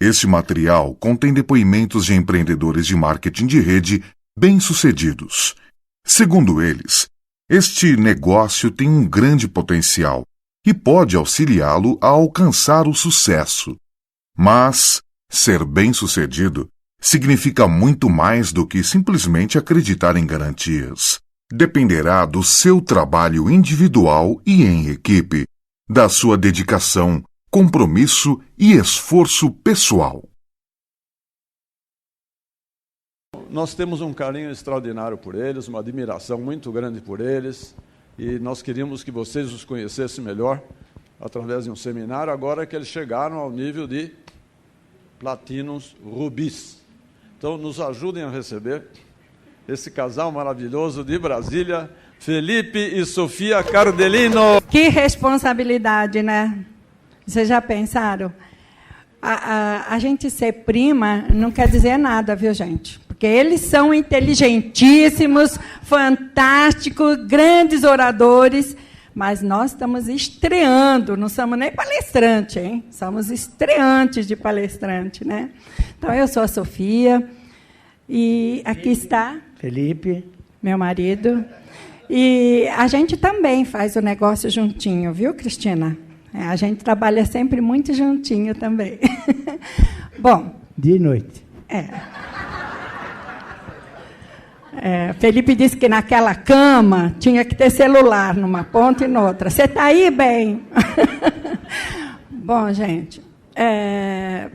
Este material contém depoimentos de empreendedores de marketing de rede bem-sucedidos. Segundo eles, este negócio tem um grande potencial e pode auxiliá-lo a alcançar o sucesso. Mas ser bem-sucedido significa muito mais do que simplesmente acreditar em garantias. Dependerá do seu trabalho individual e em equipe, da sua dedicação, compromisso e esforço pessoal. Nós temos um carinho extraordinário por eles, uma admiração muito grande por eles, e nós queríamos que vocês os conhecessem melhor através de um seminário, agora que eles chegaram ao nível de platinos rubis. Então, nos ajudem a receber esse casal maravilhoso de Brasília, Felipe e Sofia Cardelino. Que responsabilidade, né? Vocês já pensaram? A gente ser prima não quer dizer nada, viu, gente? Porque eles são inteligentíssimos, fantásticos, grandes oradores, mas nós estamos estreando, não somos nem palestrante, hein? Somos estreantes de palestrante, né? Então, eu sou a Sofia, e aqui está Felipe, meu marido, e a gente também faz o negócio juntinho, viu, Cristina? A gente trabalha sempre muito juntinho também. Bom. Dia e noite. Felipe disse que naquela cama tinha que ter celular numa ponta e noutra. Você está aí, bem? Bom, gente, é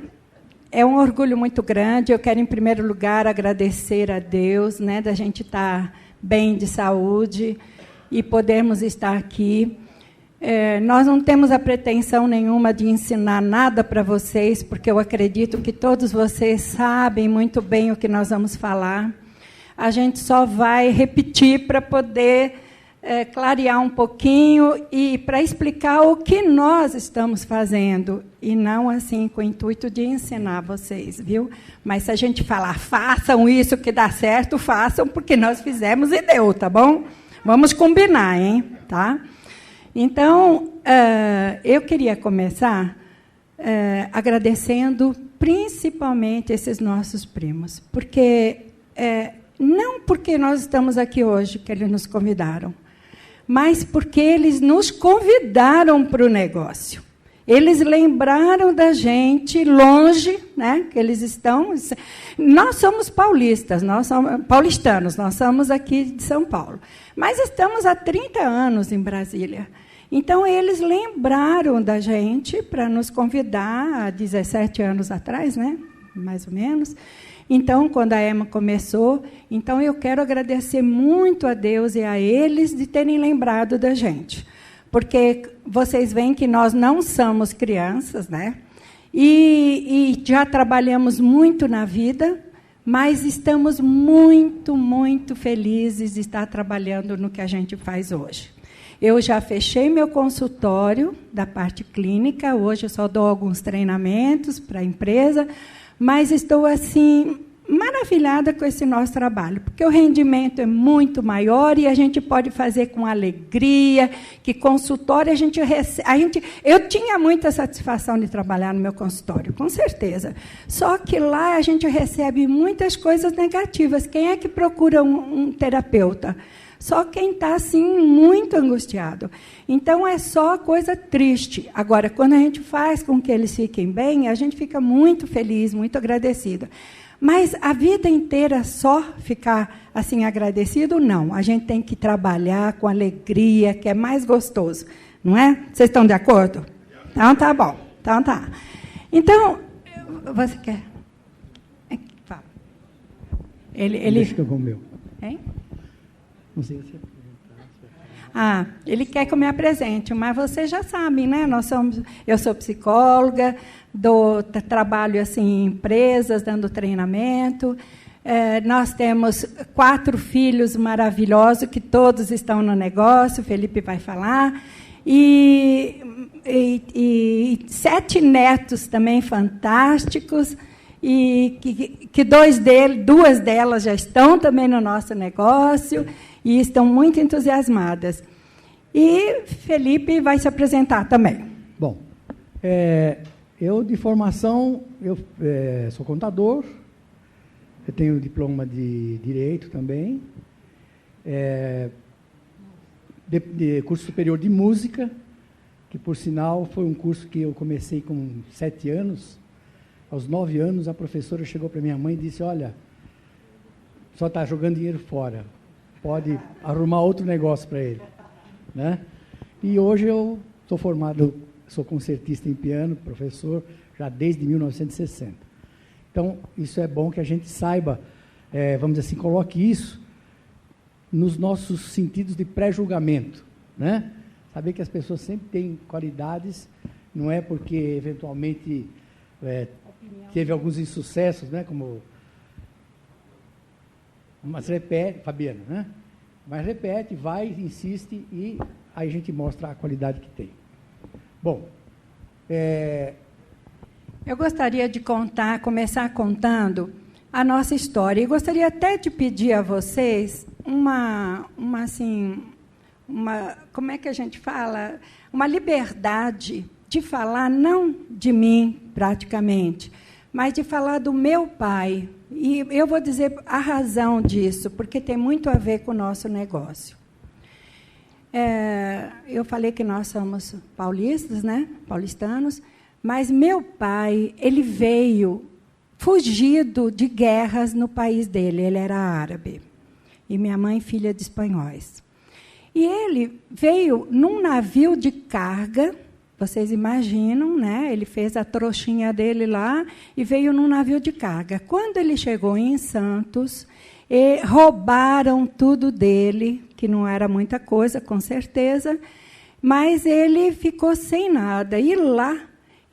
um orgulho muito grande. Eu quero, em primeiro lugar, agradecer a Deus, né, da gente estar bem de saúde e podermos estar aqui. Nós não temos a pretensão nenhuma de ensinar nada para vocês, porque eu acredito que todos vocês sabem muito bem o que nós vamos falar. A gente só vai repetir para poder clarear um pouquinho e para explicar o que nós estamos fazendo, e não assim com o intuito de ensinar vocês, viu? Mas se a gente falar, façam isso que dá certo, façam, porque nós fizemos e deu, tá bom? Vamos combinar, hein? Tá? Então, eu queria começar agradecendo principalmente esses nossos primos, porque não porque nós estamos aqui hoje que eles nos convidaram, mas porque eles nos convidaram para o negócio. Eles lembraram da gente longe, né, que eles estão. Nós somos paulistas, nós somos paulistanos, nós somos aqui de São Paulo, mas estamos há 30 anos em Brasília. Então, eles lembraram da gente para nos convidar há 17 anos atrás, né, mais ou menos. Então, quando a EMA começou, então eu quero agradecer muito a Deus e a eles de terem lembrado da gente. Porque vocês veem que nós não somos crianças, né? E já trabalhamos muito na vida, mas estamos muito, muito felizes de estar trabalhando no que a gente faz hoje. Eu já fechei meu consultório da parte clínica, hoje eu só dou alguns treinamentos para a empresa, mas estou, assim, maravilhada com esse nosso trabalho, porque o rendimento é muito maior e a gente pode fazer com alegria, que consultório a gente recebe. Eu tinha muita satisfação de trabalhar no meu consultório, com certeza. Só que lá a gente recebe muitas coisas negativas. Quem é que procura um terapeuta? Só quem está, assim, muito angustiado. Então, é só coisa triste. Agora, quando a gente faz com que eles fiquem bem, a gente fica muito feliz, muito agradecida. Mas a vida inteira só ficar assim agradecido, não. A gente tem que trabalhar com alegria, que é mais gostoso. Não é? Vocês estão de acordo? Então, tá bom. Então, tá. Então, você quer? Fala. Deixa que eu vou meu. Hein? Não sei se ele quer que eu me apresente, mas vocês já sabem, né? Eu sou psicóloga, trabalho assim, em empresas, dando treinamento. Nós temos 4 filhos maravilhosos, que todos estão no negócio, o Felipe vai falar, e 7 netos também fantásticos, e que 2 delas já estão também no nosso negócio, e estão muito entusiasmadas. E Felipe vai se apresentar também. Bom, Eu, de formação, sou contador, eu tenho diploma de Direito também, de curso superior de Música, que, por sinal, foi um curso que eu comecei com 7 anos. Aos 9 anos, a professora chegou para minha mãe e disse, olha, só está jogando dinheiro fora, pode arrumar outro negócio para ele. Né? E hoje eu sou formado, sou concertista em piano, professor, já desde 1960. Então, isso é bom que a gente saiba, vamos dizer assim, coloque isso nos nossos sentidos de pré-julgamento, né? Saber que as pessoas sempre têm qualidades, não é porque, eventualmente, teve alguns insucessos, né? Mas repete, Fabiana, né? Mas repete, vai, insiste, e aí a gente mostra a qualidade que tem. Bom, eu gostaria de começar contando a nossa história. E gostaria até de pedir a vocês como é que a gente fala? Uma liberdade de falar, não de mim, praticamente, mas de falar do meu pai. E eu vou dizer a razão disso, porque tem muito a ver com o nosso negócio. Eu falei que nós somos paulistas, né? Paulistanos, mas meu pai, ele veio fugido de guerras no país dele, ele era árabe, e minha mãe, filha de espanhóis. E ele veio num navio de carga, vocês imaginam, né? Ele fez a trouxinha dele lá e veio num navio de carga. Quando ele chegou em Santos, roubaram tudo dele, que não era muita coisa, com certeza, mas ele ficou sem nada. E lá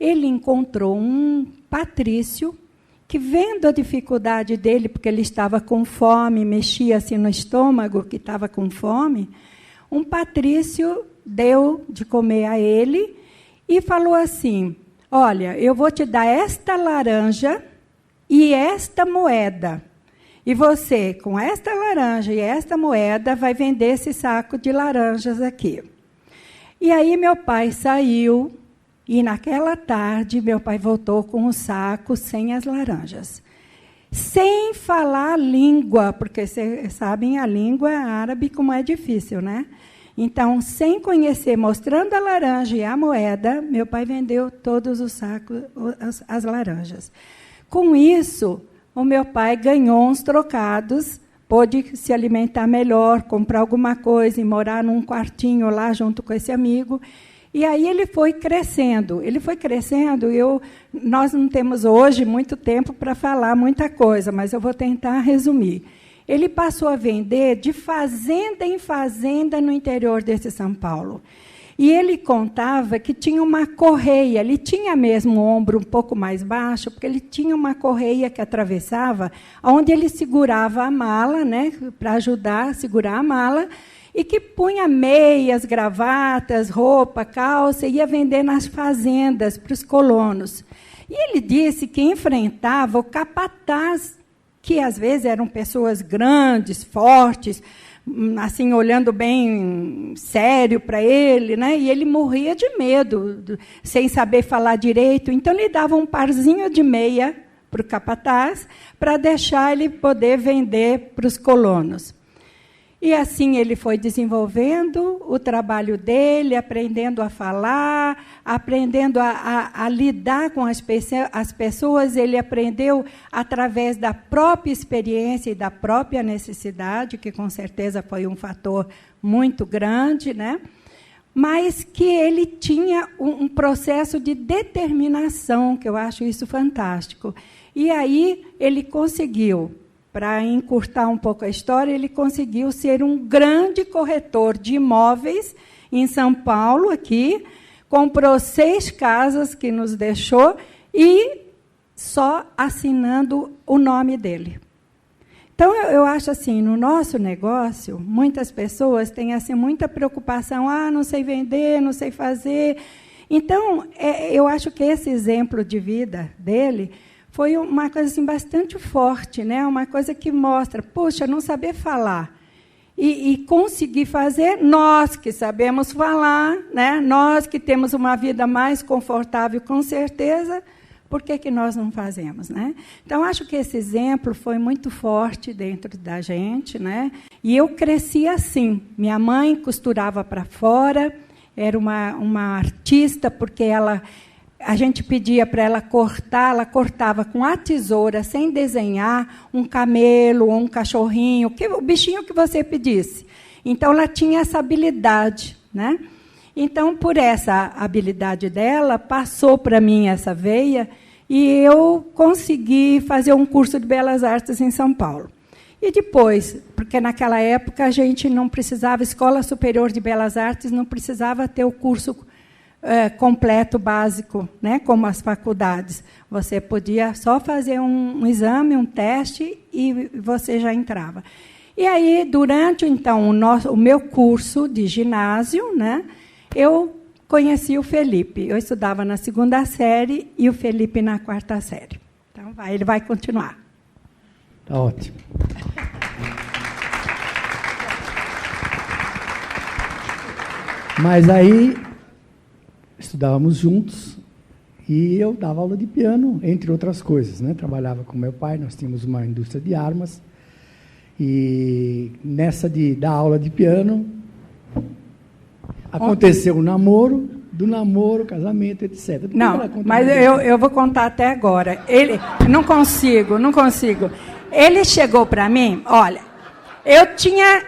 ele encontrou um patrício que, vendo a dificuldade dele, porque ele estava com fome, mexia-se no estômago, que estava com fome, um patrício deu de comer a ele e falou assim, olha, eu vou te dar esta laranja e esta moeda. E você, com esta laranja e esta moeda, vai vender esse saco de laranjas aqui. E aí meu pai saiu, e naquela tarde meu pai voltou com o saco sem as laranjas. Sem falar a língua, porque vocês sabem a língua árabe como é difícil, né? Então, sem conhecer, mostrando a laranja e a moeda, meu pai vendeu todos os sacos, as laranjas. Com isso, o meu pai ganhou uns trocados, pôde se alimentar melhor, comprar alguma coisa e morar num quartinho lá junto com esse amigo. E aí ele foi crescendo. Nós não temos hoje muito tempo para falar muita coisa, mas eu vou tentar resumir. Ele passou a vender de fazenda em fazenda no interior desse São Paulo. E ele contava que tinha uma correia, ele tinha mesmo o ombro um pouco mais baixo, porque ele tinha uma correia que atravessava, onde ele segurava a mala, né, para ajudar a segurar a mala, e que punha meias, gravatas, roupa, calça, e ia vender nas fazendas para os colonos. E ele disse que enfrentava o capataz, que às vezes eram pessoas grandes, fortes, assim, olhando bem sério para ele, né? E ele morria de medo, sem saber falar direito. Então, ele dava um parzinho de meia para o capataz, para deixar ele poder vender para os colonos. E assim ele foi desenvolvendo o trabalho dele, aprendendo a falar, aprendendo a lidar com as pessoas. Ele aprendeu através da própria experiência e da própria necessidade, que com certeza foi um fator muito grande, né? Mas que ele tinha um processo de determinação, que eu acho isso fantástico. E aí ele conseguiu, para encurtar um pouco a história, ele conseguiu ser um grande corretor de imóveis em São Paulo, aqui, comprou 6 casas que nos deixou e só assinando o nome dele. Então, eu acho assim, no nosso negócio, muitas pessoas têm assim, muita preocupação, não sei vender, não sei fazer. Então, eu acho que esse exemplo de vida dele foi uma coisa assim, bastante forte, né? Uma coisa que mostra, poxa, não saber falar e conseguir fazer, nós que sabemos falar, né? Nós que temos uma vida mais confortável, com certeza, por que nós não fazemos, né? Então, acho que esse exemplo foi muito forte dentro da gente, né? E eu cresci assim. Minha mãe costurava para fora, era uma artista, porque a gente pedia para ela cortava com a tesoura, sem desenhar, um camelo ou um cachorrinho, o bichinho que você pedisse. Então, ela tinha essa habilidade, né? Então, por essa habilidade dela, passou para mim essa veia, e eu consegui fazer um curso de Belas Artes em São Paulo. E depois, porque naquela época a gente não precisava, Escola Superior de Belas Artes não precisava ter o curso completo, básico, né, como as faculdades. Você podia só fazer um exame, um teste, e você já entrava. E aí, durante, então, o meu curso de ginásio, né, eu conheci o Felipe. Eu estudava na 2ª série e o Felipe na 4ª série. Então, ele vai continuar. Está ótimo. Mas aí, estudávamos juntos e eu dava aula de piano, entre outras coisas, né? Trabalhava com meu pai, nós tínhamos uma indústria de armas. E nessa de dar aula de piano, aconteceu o namoro, do namoro, casamento, etc. Não, mas eu vou contar até agora. Não consigo. Ele chegou para mim, olha, eu tinha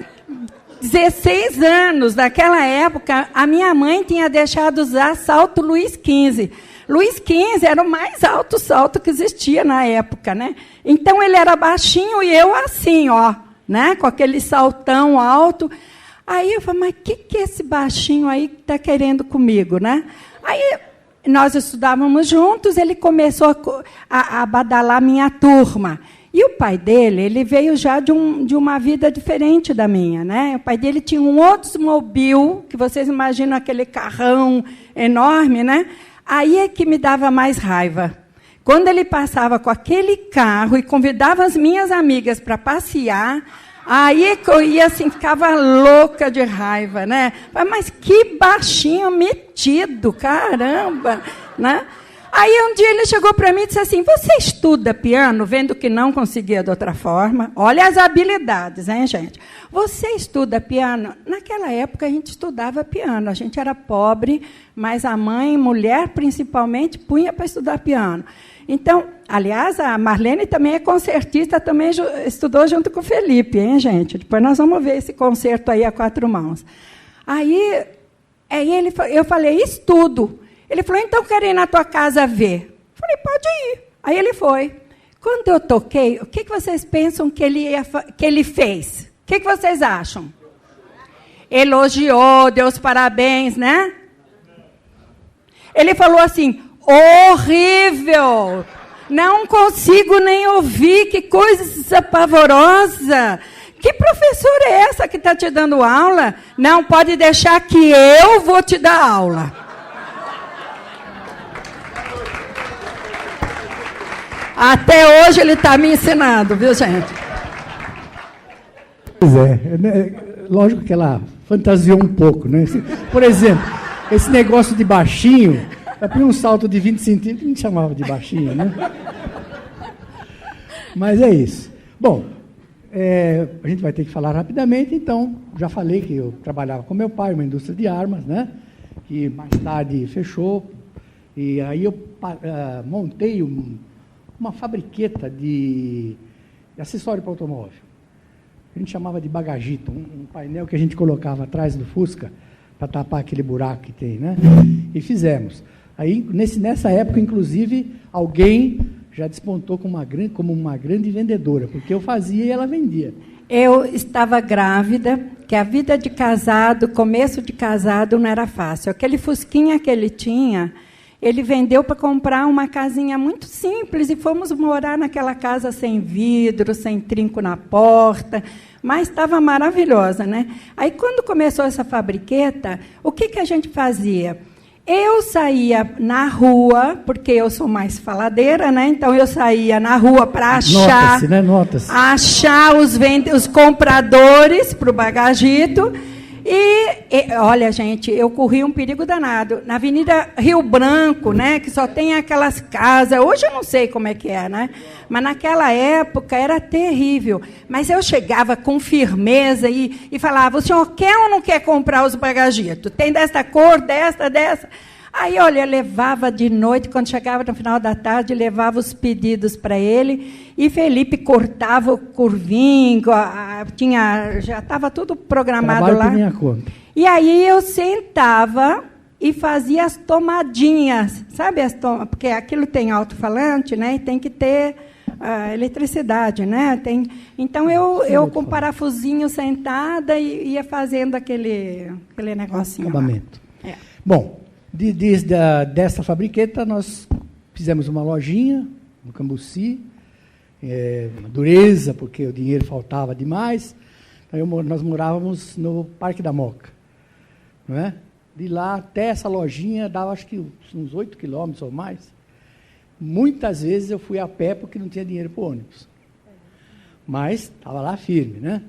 16 anos, naquela época, a minha mãe tinha deixado usar salto Luiz XV. Luiz XV era o mais alto salto que existia na época, né? Então, ele era baixinho e eu assim, ó, né? Com aquele saltão alto. Aí eu falei, mas o que é esse baixinho aí que está querendo comigo, né? Aí nós estudávamos juntos, ele começou a badalar minha turma. E o pai dele, ele veio já de uma vida diferente da minha, né? O pai dele tinha um Oldsmobile, que vocês imaginam aquele carrão enorme, né? Aí é que me dava mais raiva. Quando ele passava com aquele carro e convidava as minhas amigas para passear, aí eu ia assim, ficava louca de raiva, né? Mas que baixinho metido, caramba, né? Aí um dia ele chegou para mim e disse assim, você estuda piano, vendo que não conseguia de outra forma? Olha as habilidades, hein, gente? Você estuda piano? Naquela época a gente estudava piano, a gente era pobre, mas a mãe, mulher principalmente, punha para estudar piano. Então, aliás, a Marlene também é concertista, também estudou junto com o Felipe, hein, gente? Depois nós vamos ver esse concerto aí a 4 mãos. Aí eu falei, estudo. Ele falou, então quero ir na tua casa ver. Eu falei, pode ir. Aí ele foi. Quando eu toquei, o que vocês pensam que ele fez? O que vocês acham? Elogiou, deu os parabéns, né? Ele falou assim, horrível, não consigo nem ouvir, que coisa pavorosa. Que professora é essa que está te dando aula? Não, pode deixar que eu vou te dar aula. Até hoje ele está me ensinando, viu, gente? Pois lógico que ela fantasiou um pouco, né? Por exemplo, esse negócio de baixinho, para um salto de 20 centímetros, a gente chamava de baixinho, né? Mas é isso. Bom, a gente vai ter que falar rapidamente, então, já falei que eu trabalhava com meu pai, uma indústria de armas, né? Que mais tarde fechou, e aí eu montei uma fabriqueta de acessório para automóvel. A gente chamava de bagagito, um painel que a gente colocava atrás do Fusca para tapar aquele buraco que tem, né? E fizemos. Aí, nessa época, inclusive, alguém já despontou como uma grande vendedora, porque eu fazia e ela vendia. Eu estava grávida, que a vida de casado, começo de casado, não era fácil. Aquele Fusquinha que ele tinha, ele vendeu para comprar uma casinha muito simples e fomos morar naquela casa sem vidro, sem trinco na porta, mas estava maravilhosa, né? Aí, quando começou essa fabriqueta, o que a gente fazia? Eu saía na rua, porque eu sou mais faladeira, né? Então eu saía na rua para achar, Nota-se, né? Nota-se. achar os compradores para o Bagagito. E, olha, gente, eu corri um perigo danado. Na Avenida Rio Branco, né, que só tem aquelas casas. Hoje eu não sei como é que é, né? Mas naquela época era terrível. Mas eu chegava com firmeza e falava, o senhor quer ou não quer comprar os bagagitos? Tem desta cor, dessa? Aí, olha, eu levava de noite, quando chegava no final da tarde, levava os pedidos para ele, e Felipe cortava o curvinho, já estava tudo programado Trabalho lá. por minha conta. E aí eu sentava e fazia as tomadinhas, sabe? Porque aquilo tem alto-falante, né? E tem que ter eletricidade, né? Então eu com parafusinho sentada e ia fazendo aquele negocinho. Acabamento. É. Bom, dessa fabriqueta, nós fizemos uma lojinha no Cambuci, uma dureza, porque o dinheiro faltava demais. Então, nós morávamos no Parque da Moca. Não é? De lá até essa lojinha dava, acho que, uns 8 quilômetros ou mais. Muitas vezes eu fui a pé porque não tinha dinheiro para o ônibus. Mas estava lá firme, né?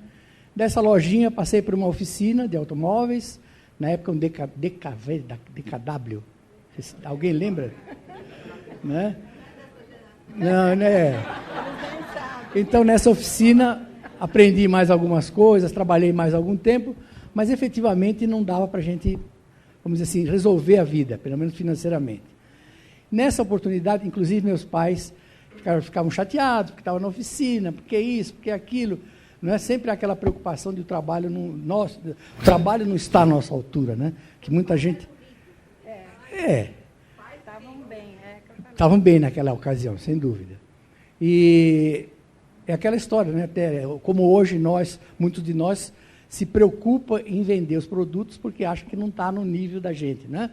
Dessa lojinha, passei por uma oficina de automóveis, na época um DKW. Alguém lembra? Né? Não, né? Então, nessa oficina, aprendi mais algumas coisas, trabalhei mais algum tempo, mas efetivamente não dava para a gente, vamos dizer assim, resolver a vida, pelo menos financeiramente. Nessa oportunidade, inclusive, meus pais ficavam chateados, porque estavam na oficina, porque isso, porque aquilo. Não é sempre aquela preocupação de o trabalho não está à nossa altura, né? Que muita gente... Estavam bem naquela ocasião, sem dúvida. E é aquela história, né? Até, como hoje muitos de nós se preocupam em vender os produtos porque acham que não está no nível da gente, né?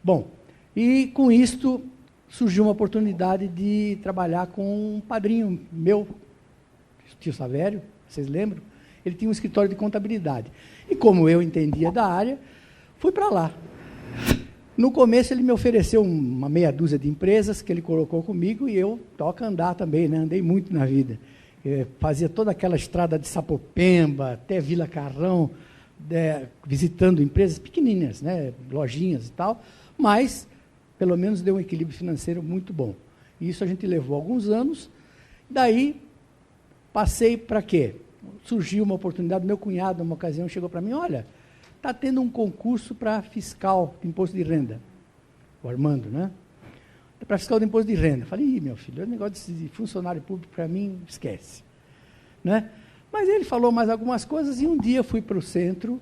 Bom, e com isto surgiu uma oportunidade de trabalhar com um padrinho meu, tio Savério, vocês lembram? Ele tinha um escritório de contabilidade. E como eu entendia da área, fui para lá. No começo ele me ofereceu uma meia dúzia de empresas que ele colocou comigo e eu toco andar também, né? Andei muito na vida. Fazia toda aquela estrada de Sapopemba até Vila Carrão, visitando empresas pequenininhas, né? Lojinhas e tal, mas pelo menos deu um equilíbrio financeiro muito bom. E isso a gente levou alguns anos. Daí passei para quê? Surgiu uma oportunidade, meu cunhado, numa ocasião, chegou para mim, olha, está tendo um concurso para fiscal de imposto de renda. O Armando, né? Para fiscal de imposto de renda. Falei, meu filho, o negócio de funcionário público, para mim, esquece. Né? Mas ele falou mais algumas coisas, e um dia fui para o centro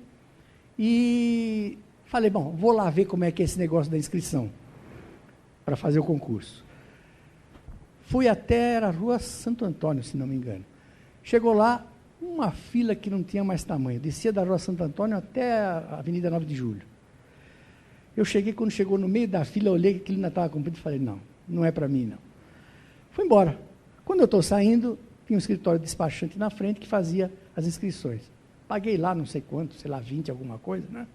e falei, bom, vou lá ver como é que é esse negócio da inscrição, para fazer o concurso. Fui até a Rua Santo Antônio, se não me engano. Chegou lá, uma fila que não tinha mais tamanho. Descia da Rua Santo Antônio até a Avenida 9 de Julho. Eu cheguei, quando chegou no meio da fila, olhei que aquilo ainda estava cumprido e falei, não é para mim, não. Fui embora. Quando eu estou saindo, tinha um escritório de despachante na frente que fazia as inscrições. Paguei lá, não sei quanto, sei lá, 20, alguma coisa, né?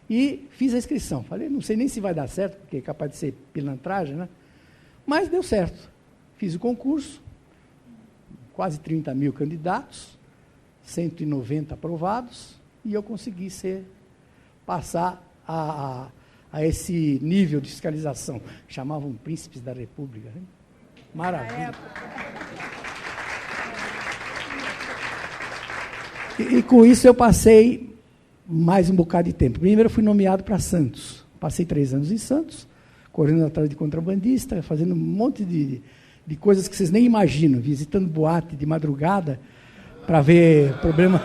E fiz a inscrição. Falei, não sei nem se vai dar certo, porque é capaz de ser pilantragem, né? Mas deu certo. Fiz o concurso, quase 30 mil candidatos, 190 aprovados, e eu consegui passar a esse nível de fiscalização. Chamavam príncipes da República. Né? Maravilha. E com isso eu passei mais um bocado de tempo. Primeiro eu fui nomeado para Santos. Passei 3 anos em Santos, correndo atrás de contrabandista, fazendo um monte de coisas que vocês nem imaginam, visitando boate de madrugada para ver problema.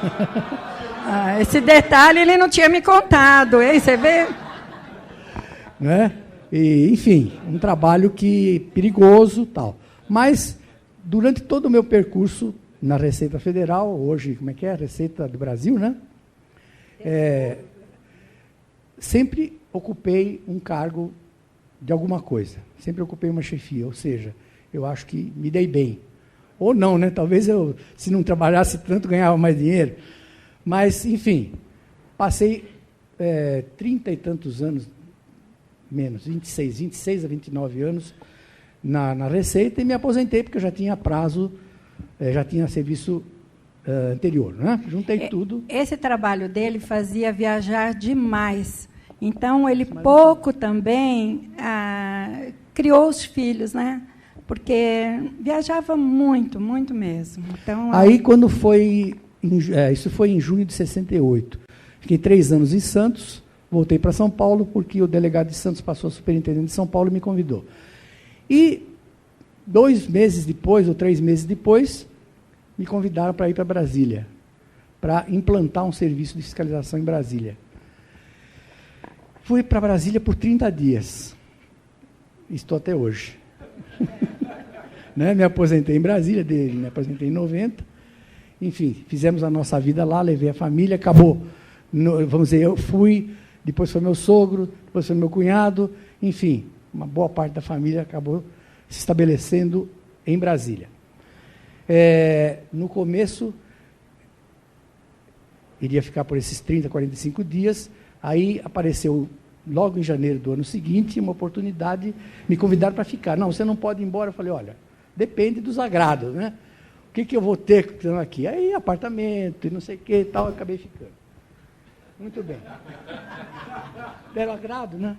Esse detalhe ele não tinha me contado, hein? Você vê? Né? E, enfim, um trabalho perigoso, tal. Mas durante todo o meu percurso na Receita Federal, hoje, como é que é? Receita do Brasil, né? Sempre ocupei um cargo de alguma coisa. Sempre ocupei uma chefia, ou seja, eu acho que me dei bem. Ou não, né? Talvez eu, se não trabalhasse tanto, ganhava mais dinheiro. Mas, enfim, passei 30 e tantos anos menos, 26 a 29 anos na Receita, e me aposentei porque eu já tinha prazo, já tinha serviço anterior, né? Juntei tudo. Esse trabalho dele fazia viajar demais. Então, ele pouco também criou os filhos, né? Porque viajava muito, muito mesmo. Então, aí, quando foi... isso foi em junho de 68. Fiquei 3 anos em Santos, voltei para São Paulo, porque o delegado de Santos passou a superintendente de São Paulo e me convidou. E 2 meses depois, ou 3 meses depois, me convidaram para ir para Brasília, para implantar um serviço de fiscalização em Brasília. Fui para Brasília por 30 dias. Estou até hoje. Né? Me aposentei em Brasília, me aposentei em 90. Enfim, fizemos a nossa vida lá, levei a família, acabou. Vamos dizer, eu fui, depois foi meu sogro, depois foi meu cunhado, enfim, uma boa parte da família acabou se estabelecendo em Brasília. No começo, iria ficar por esses 30, 45 dias, aí apareceu, logo em janeiro do ano seguinte, uma oportunidade, me convidaram para ficar. Não, você não pode ir embora. Eu falei, olha, depende dos agrados, né? O que eu vou ter aqui? Aí, apartamento, e não sei o que e tal, eu acabei ficando. Muito bem. Deram agrado, né?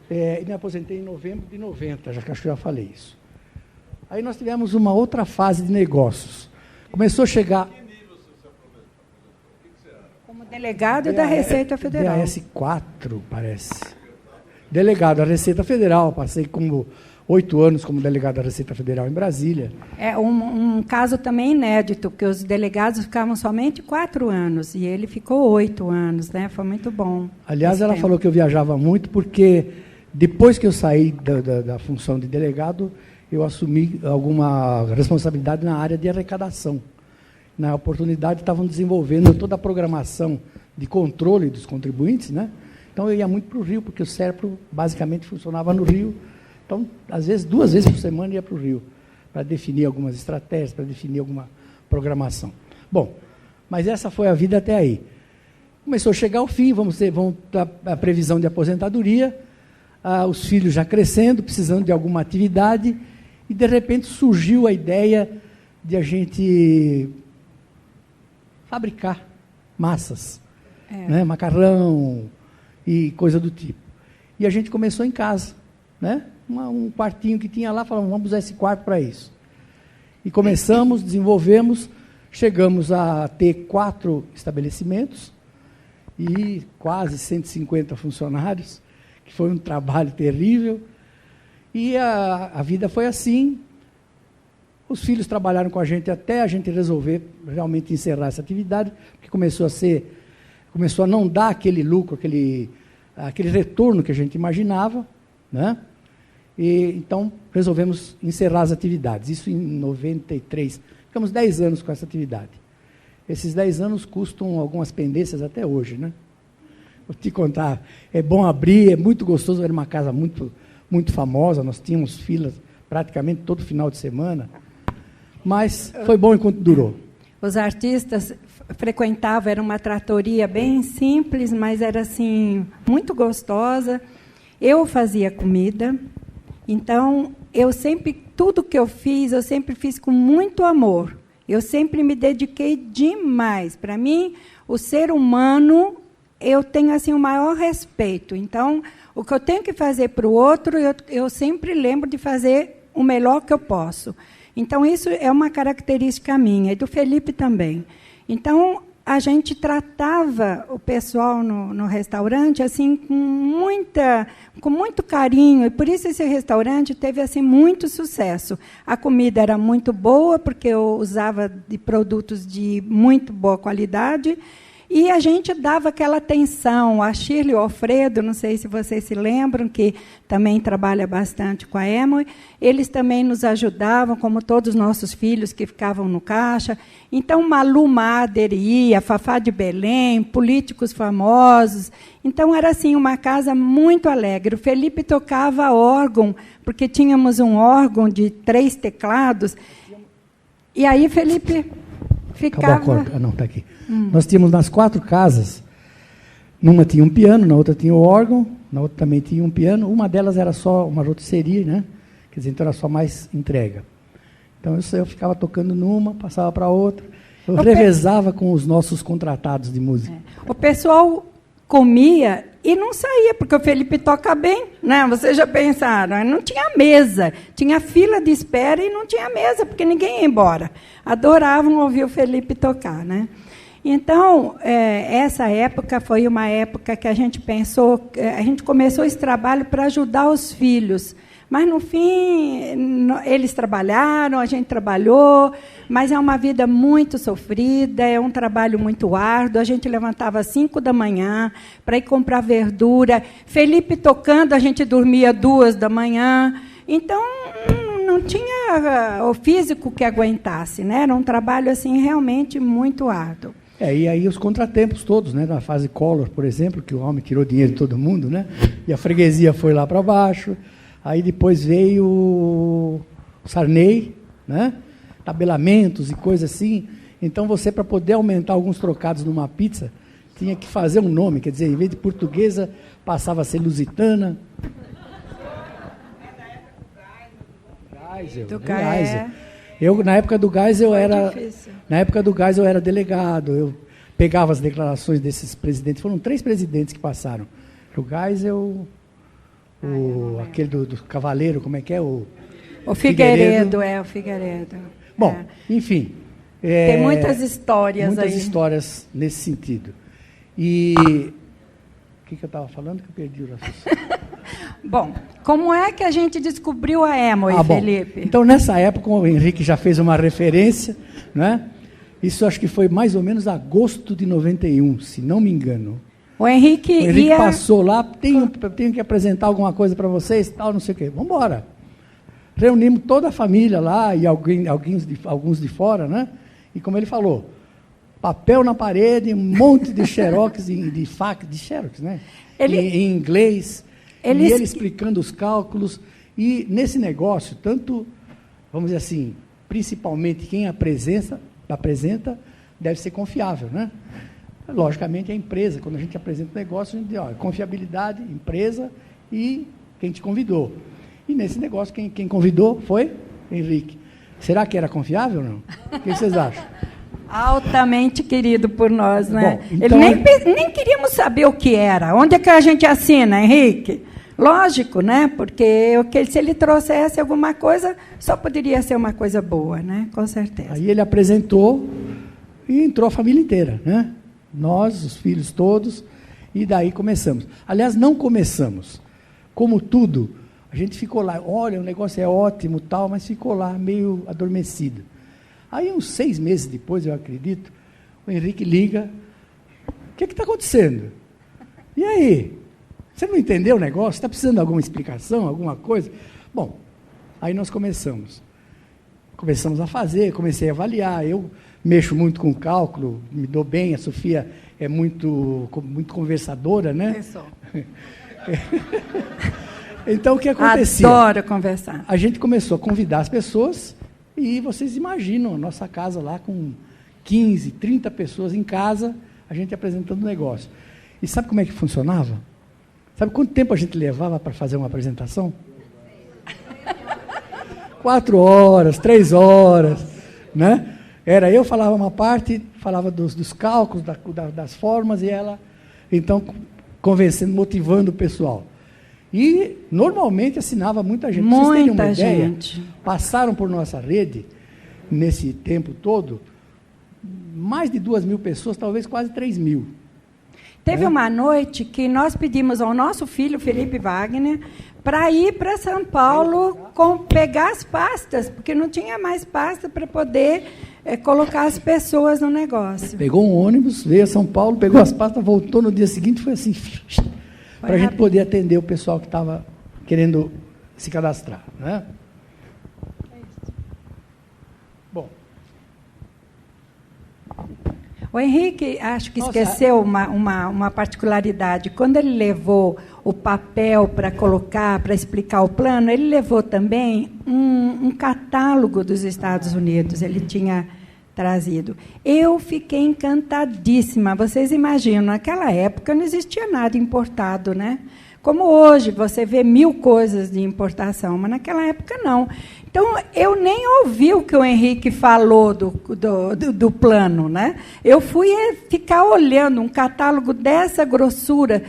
E me aposentei em novembro de 90, já que acho que já falei isso. Aí nós tivemos uma outra fase de negócios. Começou a chegar... Como delegado da Receita Federal. DAS 4, parece. Delegado da Receita Federal, passei como 8 anos como delegado da Receita Federal em Brasília. É um caso também inédito, porque os delegados ficavam somente 4 anos, e ele ficou 8 anos, né? Foi muito bom. Aliás, ela falou que eu viajava muito, porque depois que eu saí da função de delegado, eu assumi alguma responsabilidade na área de arrecadação. Na oportunidade, estavam desenvolvendo toda a programação de controle dos contribuintes, né? Então, eu ia muito para o Rio, porque o SERPRO basicamente funcionava no Rio. Então, às vezes, 2 vezes por semana ia para o Rio, para definir algumas estratégias, para definir alguma programação. Bom, mas essa foi a vida até aí. Começou a chegar ao fim, vamos ter a previsão de aposentadoria, os filhos já crescendo, precisando de alguma atividade, e, de repente, surgiu a ideia de a gente fabricar massas, né? Macarrão e coisa do tipo. E a gente começou em casa, né? Um quartinho que tinha lá, falamos, vamos usar esse quarto para isso. E começamos, desenvolvemos, chegamos a ter 4 estabelecimentos e quase 150 funcionários, que foi um trabalho terrível. E a vida foi assim. Os filhos trabalharam com a gente até a gente resolver realmente encerrar essa atividade, porque começou a não dar aquele lucro, aquele retorno que a gente imaginava, né? E, então, resolvemos encerrar as atividades. Isso em 93. Ficamos 10 anos com essa atividade. Esses 10 anos custam algumas pendências até hoje, né? Vou te contar, é bom abrir, é muito gostoso, era uma casa muito, muito famosa, nós tínhamos filas praticamente todo final de semana, mas foi bom enquanto durou. Os artistas frequentavam, era uma tratoria bem simples, mas era assim, muito gostosa. Eu fazia comida, então tudo que eu sempre fiz com muito amor. Eu sempre me dediquei demais. Para mim, o ser humano, eu tenho assim o maior respeito. Então, o que eu tenho que fazer para o outro, eu sempre lembro de fazer o melhor que eu posso. Então, isso é uma característica minha, e do Felipe também. Então, a gente tratava o pessoal no restaurante assim com muito carinho, e por isso esse restaurante teve assim muito sucesso. A comida era muito boa, porque eu usava de produtos de muito boa qualidade, e a gente dava aquela atenção. A Shirley e o Alfredo, não sei se vocês se lembram, que também trabalha bastante com a Emory, eles também nos ajudavam, como todos os nossos filhos que ficavam no caixa. Então, Malu Mader ia, Fafá de Belém, políticos famosos. Então, era assim, uma casa muito alegre. O Felipe tocava órgão, porque tínhamos um órgão de 3 teclados. E aí, Felipe ficava... Não, está aqui. Nós tínhamos nas 4 casas Numa tinha um piano, na outra tinha o órgão, na outra também tinha um piano. Uma delas era só uma rotisserie, né? Quer dizer, então era só mais entrega. Então eu ficava tocando numa, passava para outra. Eu revezava com os nossos contratados de música. O pessoal comia e não saía, porque o Felipe toca bem, né? Vocês já pensaram? Não tinha mesa, tinha fila de espera e não tinha mesa, porque ninguém ia embora. Adoravam ouvir o Felipe tocar, né? Então, essa época foi uma época que a gente pensou, a gente começou esse trabalho para ajudar os filhos. Mas, no fim, eles trabalharam, a gente trabalhou, mas é uma vida muito sofrida, é um trabalho muito árduo. A gente levantava às 5 da manhã para ir comprar verdura. Felipe tocando, a gente dormia 2 da manhã. Então, não tinha o físico que aguentasse, né? Era um trabalho assim, realmente muito árduo. E aí os contratempos todos, né? Na fase Collor, por exemplo, que o homem tirou dinheiro de todo mundo, né? E a freguesia foi lá para baixo. Aí depois veio o Sarney, né? Tabelamentos e coisas assim. Então você, para poder aumentar alguns trocados numa pizza, tinha que fazer um nome, quer dizer, em vez de portuguesa, passava a ser lusitana. Geisel. Eu, na época do Geisel, eu era delegado. Eu pegava as declarações desses presidentes. Foram 3 presidentes que passaram. O Geisel, aquele do Cavaleiro, como é que é? O Figueiredo, o Figueiredo. Bom, enfim. Tem muitas histórias aí. Muitas histórias nesse sentido. E o que eu estava falando que eu perdi o raciocínio? Bom, como é que a gente descobriu a Amway, Felipe? Então, nessa época, o Henrique já fez uma referência, né? Isso acho que foi mais ou menos agosto de 91, se não me engano. O Henrique passou lá, tenho que apresentar alguma coisa para vocês, tal, não sei o quê. Vamos embora. Reunimos toda a família lá e alguns de fora, né? E como ele falou, papel na parede, um monte de xerox, de xerox, né? Em inglês, e ele explicando os cálculos. E nesse negócio, tanto, vamos dizer assim, principalmente quem apresenta deve ser confiável, né? Logicamente, a empresa, quando a gente apresenta o negócio, a gente diz, confiabilidade, empresa e quem te convidou. E nesse negócio, quem convidou foi Henrique. Será que era confiável ou não? O que vocês acham? Altamente querido por nós, né? Bom, então, nem queríamos saber o que era. Onde é que a gente assina, Henrique? Lógico, né? Porque se ele trouxesse alguma coisa, só poderia ser uma coisa boa, né? Com certeza. Aí ele apresentou e entrou a família inteira, né? Nós, os filhos todos, e daí começamos. Aliás, não começamos. Como tudo, a gente ficou lá, olha, o negócio é ótimo, tal, mas ficou lá meio adormecido. Aí, uns 6 meses depois, eu acredito, o Henrique liga, o que está acontecendo? E aí? Você não entendeu o negócio? Está precisando de alguma explicação, alguma coisa? Bom, aí nós começamos a fazer, comecei a avaliar, eu mexo muito com cálculo, me dou bem, a Sofia é muito conversadora, né? Então, o que acontecia? Adoro conversar. A gente começou a convidar as pessoas e vocês imaginam a nossa casa lá com 15, 30 pessoas em casa, a gente apresentando o negócio. E sabe como é que funcionava? Sabe quanto tempo a gente levava para fazer uma apresentação? 4 horas, 3 horas, né? Era eu falava uma parte, falava dos cálculos, das formas, e ela, então, convencendo, motivando o pessoal. E, normalmente, assinava muita gente. Muita vocês terem uma ideia, gente. Passaram por nossa rede, nesse tempo todo, mais de 2.000 pessoas, talvez quase 3.000. Teve uma noite que nós pedimos ao nosso filho, Felipe Wagner, para ir para São Paulo pegar as pastas, porque não tinha mais pasta para poder colocar as pessoas no negócio. Pegou um ônibus, veio a São Paulo, pegou as pastas, voltou no dia seguinte, foi assim, para a gente poder atender o pessoal que estava querendo se cadastrar, né? Bom. O Henrique, acho que esqueceu uma particularidade. Quando ele levou o papel para colocar, para explicar o plano, ele levou também um catálogo dos Estados Unidos. Ele tinha trazido. Eu fiquei encantadíssima. Vocês imaginam, naquela época não existia nada importado, né? Como hoje, você vê 1000 coisas de importação, mas naquela época não. Então, eu nem ouvi o que o Henrique falou do plano, né? Eu fui ficar olhando um catálogo dessa grossura,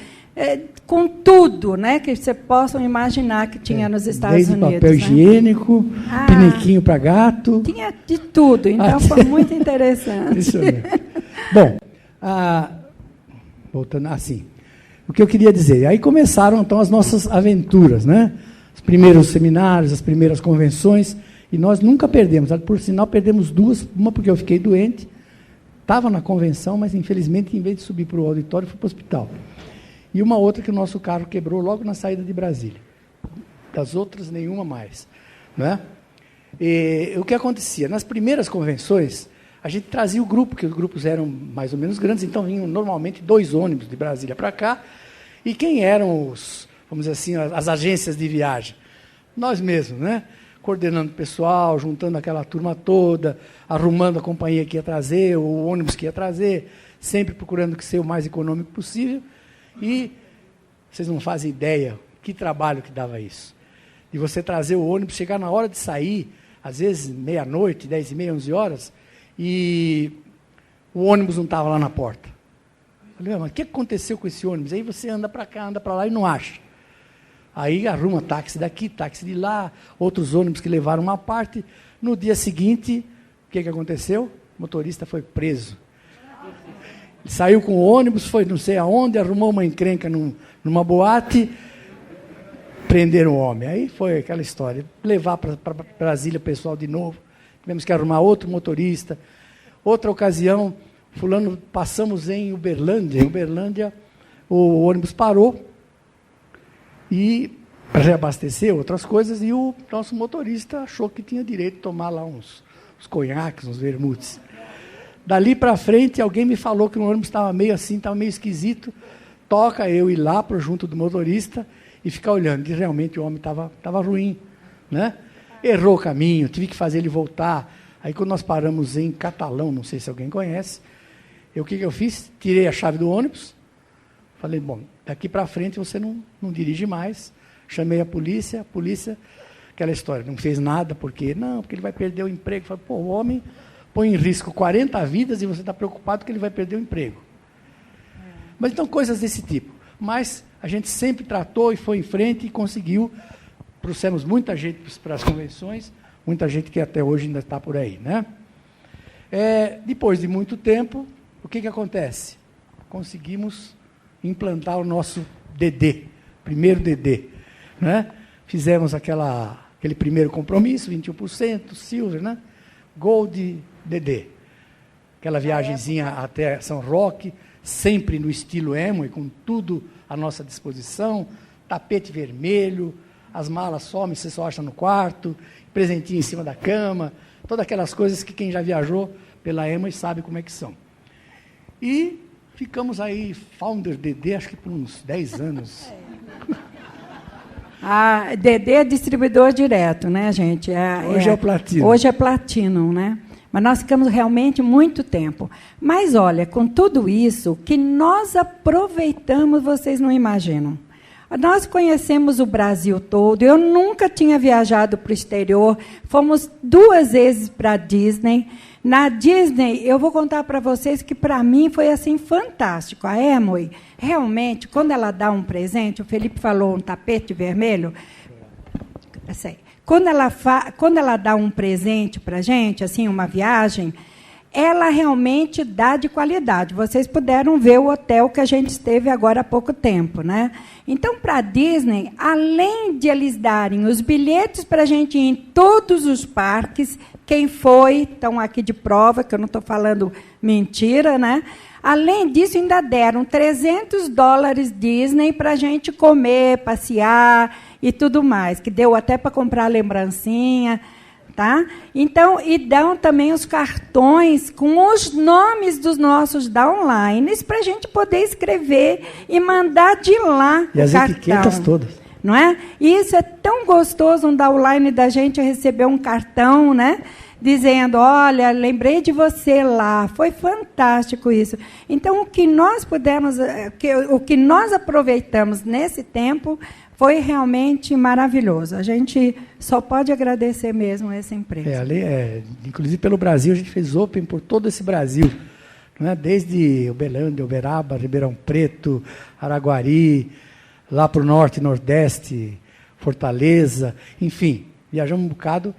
com tudo, né, que você possa imaginar que tinha nos Estados Unidos. Papel higiênico, piniquinho para gato. Tinha de tudo, então foi muito interessante. Isso mesmo. Bom, voltando assim, o que eu queria dizer, aí começaram então as nossas aventuras, né? Os primeiros seminários, as primeiras convenções, e nós nunca perdemos. Por sinal, perdemos 2, uma porque eu fiquei doente, estava na convenção, mas infelizmente, em vez de subir para o auditório, fui para o hospital. E uma outra que o nosso carro quebrou logo na saída de Brasília. Das outras, nenhuma mais. Né? E o que acontecia? Nas primeiras convenções, a gente trazia o grupo, porque os grupos eram mais ou menos grandes, então vinham normalmente 2 ônibus de Brasília para cá. E quem eram os, vamos dizer assim, as agências de viagem? Nós mesmos, né? Coordenando o pessoal, juntando aquela turma toda, arrumando a companhia que ia trazer, o ônibus que ia trazer, sempre procurando que ser o mais econômico possível. E vocês não fazem ideia que trabalho que dava isso. De você trazer o ônibus, chegar na hora de sair, às vezes meia-noite, 10h30, 11 horas, e o ônibus não estava lá na porta. Eu falei, mas o que aconteceu com esse ônibus? Aí você anda para cá, anda para lá e não acha. Aí arruma táxi daqui, táxi de lá, outros ônibus que levaram uma parte. No dia seguinte, o que aconteceu? O motorista foi preso. Saiu com o ônibus, foi não sei aonde, arrumou uma encrenca numa boate, prenderam o homem. Aí foi aquela história. Levar para Brasília o pessoal de novo. Tivemos que arrumar outro motorista. Outra ocasião, passamos em Uberlândia. Em Uberlândia, o ônibus parou e para reabastecer outras coisas, e o nosso motorista achou que tinha direito de tomar lá uns conhaques, uns vermutes. Dali para frente, alguém me falou que o ônibus estava meio assim, estava meio esquisito. Toca eu ir lá para junto do motorista e ficar olhando. E realmente o homem estava ruim, né? Errou o caminho, tive que fazer ele voltar. Aí quando nós paramos em Catalão, não sei se alguém conhece, o que eu fiz? Tirei a chave do ônibus, falei, bom, daqui para frente você não dirige mais. Chamei a polícia, aquela história, não fez nada, porque ele vai perder o emprego. Falei, pô, o homem põe em risco 40 vidas e você está preocupado que ele vai perder o emprego. Mas então, coisas desse tipo. Mas a gente sempre tratou e foi em frente e conseguiu. Trouxemos muita gente para as convenções, muita gente que até hoje ainda está por aí. Né? Depois de muito tempo, o que acontece? Conseguimos implantar o nosso DD, primeiro DD. Né? Fizemos aquele primeiro compromisso, 21%, Silver, né? Gold, DD. Aquela viagenzinha até São Roque, sempre no estilo emo e com tudo à nossa disposição, tapete vermelho, as malas somem, você só acha no quarto, presentinho em cima da cama, todas aquelas coisas que quem já viajou pela emo sabe como é que são. E ficamos aí, Founder DD, acho que por uns 10 anos. A DD é distribuidor direto, né, gente? Hoje é o Platinum. Hoje é Platinum, né? Mas nós ficamos realmente muito tempo. Mas, olha, com tudo isso, que nós aproveitamos, vocês não imaginam. Nós conhecemos o Brasil todo. Eu nunca tinha viajado para o exterior. Fomos 2 vezes para a Disney. Na Disney, eu vou contar para vocês que, para mim, foi assim fantástico. A Amway, realmente, quando ela dá um presente, o Felipe falou um tapete vermelho, assim, quando ela dá um presente para a gente, assim, uma viagem, ela realmente dá de qualidade. Vocês puderam ver o hotel que a gente esteve agora há pouco tempo, né? Então, para a Disney, além de eles darem os bilhetes para a gente ir em todos os parques, quem foi, estão aqui de prova, que eu não estou falando mentira, né? Além disso, ainda deram $300 Disney para a gente comer, passear e tudo mais, que deu até para comprar lembrancinha, tá? Então, e dão também os cartões com os nomes dos nossos downlines para a gente poder escrever e mandar de lá e as etiquetas todas. não é? E isso é tão gostoso, um downline da gente receber um cartão, né? Dizendo, olha, lembrei de você lá, foi fantástico isso. Então, o que nós pudemos, o que nós aproveitamos nesse tempo foi realmente maravilhoso. A gente só pode agradecer mesmo essa empresa. Inclusive, pelo Brasil, a gente fez Open por todo esse Brasil, né? Desde Uberlândia, Uberaba, Ribeirão Preto, Araguari, lá para o norte e nordeste, Fortaleza, enfim, viajamos um bocado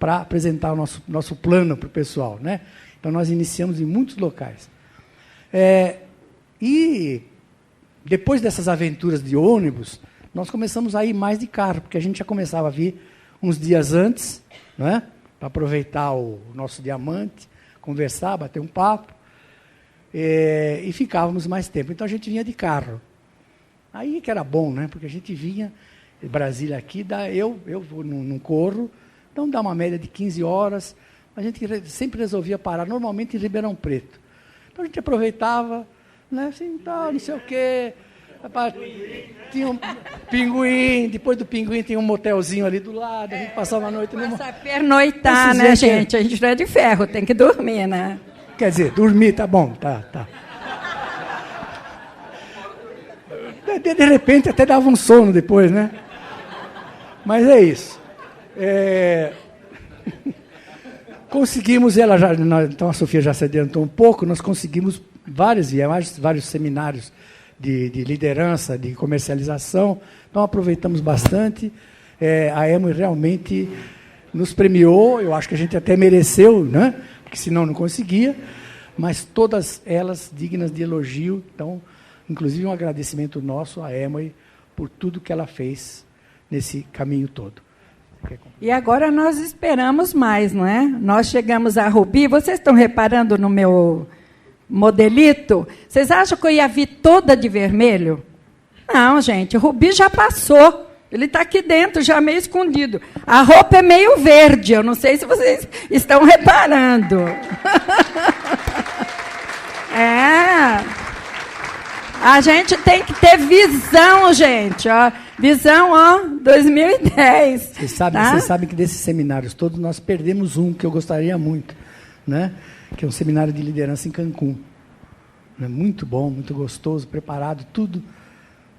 para apresentar o nosso plano para o pessoal, né? Então, nós iniciamos em muitos locais. E, depois dessas aventuras de ônibus, nós começamos a ir mais de carro, porque a gente já começava a vir uns dias antes, né? Para aproveitar o nosso diamante, conversar, bater um papo, e ficávamos mais tempo. Então, a gente vinha de carro. Aí que era bom, né? Porque a gente vinha, Brasília aqui, eu não corro, então dá uma média de 15 horas, a gente sempre resolvia parar, normalmente em Ribeirão Preto. Então a gente aproveitava, né, assim, tal, não sei o quê, tinha um Pinguim, depois do Pinguim tem um motelzinho ali do lado, a gente passava a noite... Passa a pernoitar, né, gente? A gente não é de ferro, tem que dormir, né? Quer dizer, dormir, tá bom, tá. De repente até dava um sono depois, né? Mas é isso. Conseguimos, então a Sofia já se adiantou um pouco, nós conseguimos vários seminários de liderança, de comercialização, então aproveitamos bastante. A Emo realmente nos premiou, eu acho que a gente até mereceu, né? Porque senão não conseguia, mas todas elas dignas de elogio, então, inclusive um agradecimento nosso à Emo por tudo que ela fez nesse caminho todo. E agora nós esperamos mais, não é? Nós chegamos a Rubi, vocês estão reparando no meu modelito? Vocês acham que eu ia vir toda de vermelho? Não, gente, Rubi já passou. Ele está aqui dentro, já meio escondido. A roupa é meio verde, eu não sei se vocês estão reparando. A gente tem que ter visão, gente. Ó. Visão, 2010. Vocês sabem que desses seminários todos nós perdemos um que eu gostaria muito, né? Que é um seminário de liderança em Cancún. Muito bom, muito gostoso, preparado, tudo.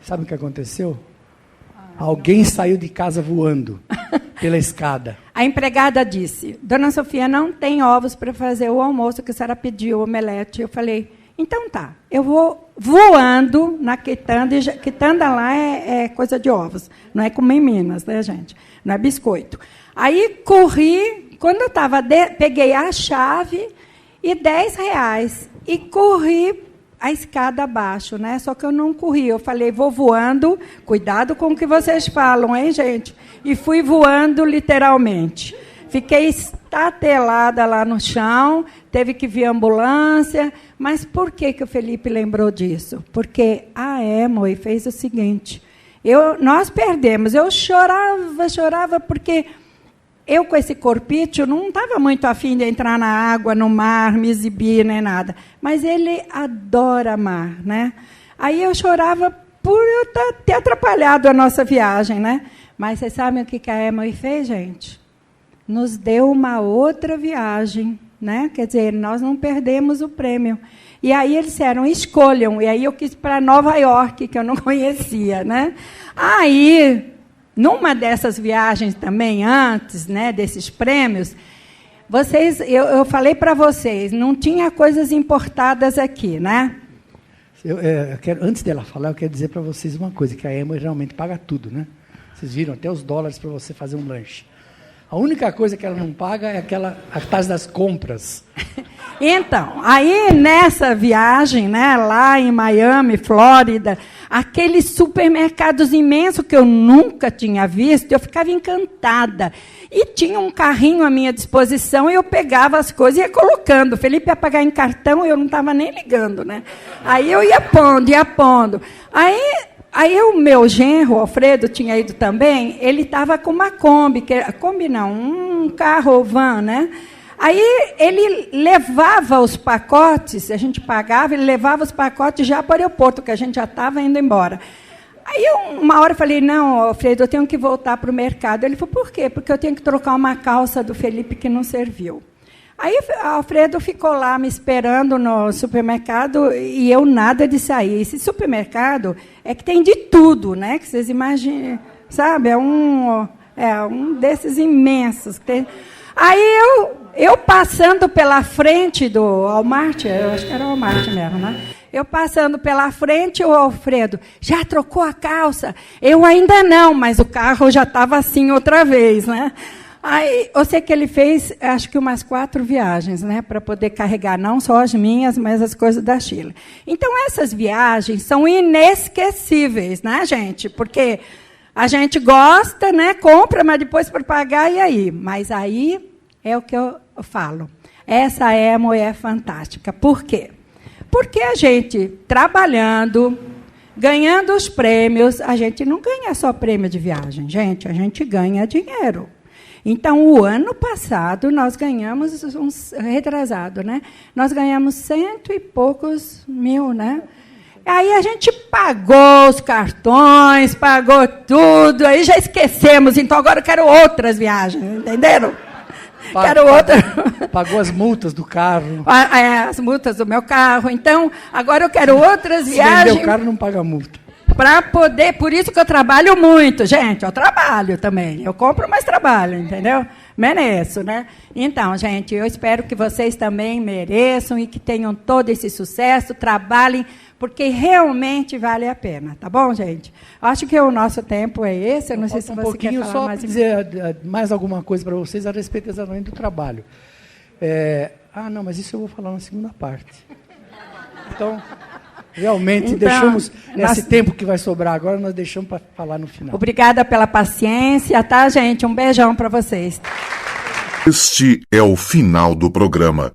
Sabe o que aconteceu? Alguém saiu de casa voando pela escada. A empregada disse, Dona Sofia, não tem ovos para fazer o almoço que a senhora pediu, omelete. Eu falei, então tá, eu vou voando na quitanda, e quitanda lá é coisa de ovos, não é como em Minas, né, gente? Não é biscoito. Aí corri, quando eu estava, peguei a chave e R$10, e corri a escada abaixo, né? Só que eu não corri, eu falei, vou voando, cuidado com o que vocês falam, hein, gente? E fui voando literalmente. Fiquei estatelada lá no chão, teve que vir ambulância. Mas por que o Felipe lembrou disso? Porque a Amway fez o seguinte, nós perdemos, eu chorava, porque eu com esse corpício não estava muito afim de entrar na água, no mar, me exibir, nem nada. Mas ele adora mar, né? Aí eu chorava por eu ter atrapalhado a nossa viagem, né? Mas vocês sabem o que a Amway fez, gente? Nos deu uma outra viagem, né? Quer dizer, nós não perdemos o prêmio. E aí eles disseram, escolham. E aí eu quis para Nova York, que eu não conhecia, né? Aí, numa dessas viagens também, antes, né, desses prêmios, eu falei para vocês, não tinha coisas importadas aqui, né? Antes dela falar, eu quero dizer para vocês uma coisa, que a Amway realmente paga tudo, né? Vocês viram até os dólares para você fazer um lanche. A única coisa que ela não paga é a taxa das compras. Então, aí nessa viagem, né, lá em Miami, Flórida, aqueles supermercados imensos que eu nunca tinha visto, eu ficava encantada. E tinha um carrinho à minha disposição e eu pegava as coisas e ia colocando. O Felipe ia pagar em cartão e eu não estava nem ligando, né? Aí eu ia pondo. Aí o meu genro, o Alfredo, tinha ido também, ele estava com uma Kombi, um carro van, né? Aí ele levava os pacotes, a gente pagava, ele levava os pacotes já para o aeroporto, que a gente já estava indo embora. Aí, uma hora eu falei, não, Alfredo, eu tenho que voltar para o mercado. Ele falou, por quê? Porque eu tenho que trocar uma calça do Felipe que não serviu. Aí, Alfredo ficou lá me esperando no supermercado e eu nada de sair. Esse supermercado é que tem de tudo, né? Que vocês imaginem, sabe? É um desses imensos. Que tem. Aí, eu passando pela frente do Walmart, eu acho que era o Walmart mesmo, né? Eu passando pela frente, o Alfredo, já trocou a calça? Eu ainda não, mas o carro já estava assim outra vez, né? Aí, eu sei que ele fez, acho que umas 4 viagens, né? Para poder carregar não só as minhas, mas as coisas da Sheila. Então, essas viagens são inesquecíveis, né, gente? Porque a gente gosta, né? Compra, mas depois para pagar, e aí? Mas aí é o que eu falo. Essa é a mulher fantástica. Por quê? Porque a gente, trabalhando, ganhando os prêmios, a gente não ganha só prêmio de viagem, gente, a gente ganha dinheiro. Então, o ano passado, nós ganhamos, retrasado, né? Nós ganhamos 100 e poucos mil, né? Aí a gente pagou os cartões, pagou tudo, aí já esquecemos, então agora eu quero outras viagens, entenderam? Pagou as multas do carro. As multas do meu carro. Então, agora eu quero outras viagens. Se vender o carro, não paga multa. Para poder... Por isso que eu trabalho muito, gente. Eu trabalho também. Eu compro, mas trabalho, entendeu? Mereço, né? Então, gente, eu espero que vocês também mereçam e que tenham todo esse sucesso, trabalhem, porque realmente vale a pena. Tá bom, gente? Acho que o nosso tempo é esse. Eu não sei se você quer falar só mais. Dizer mais alguma coisa para vocês a respeito exatamente do trabalho. Não, mas isso eu vou falar na segunda parte. Então, realmente, deixamos esse tempo que vai sobrar agora, nós deixamos para falar no final. Obrigada pela paciência, tá, gente? Um beijão para vocês. Este é o final do programa.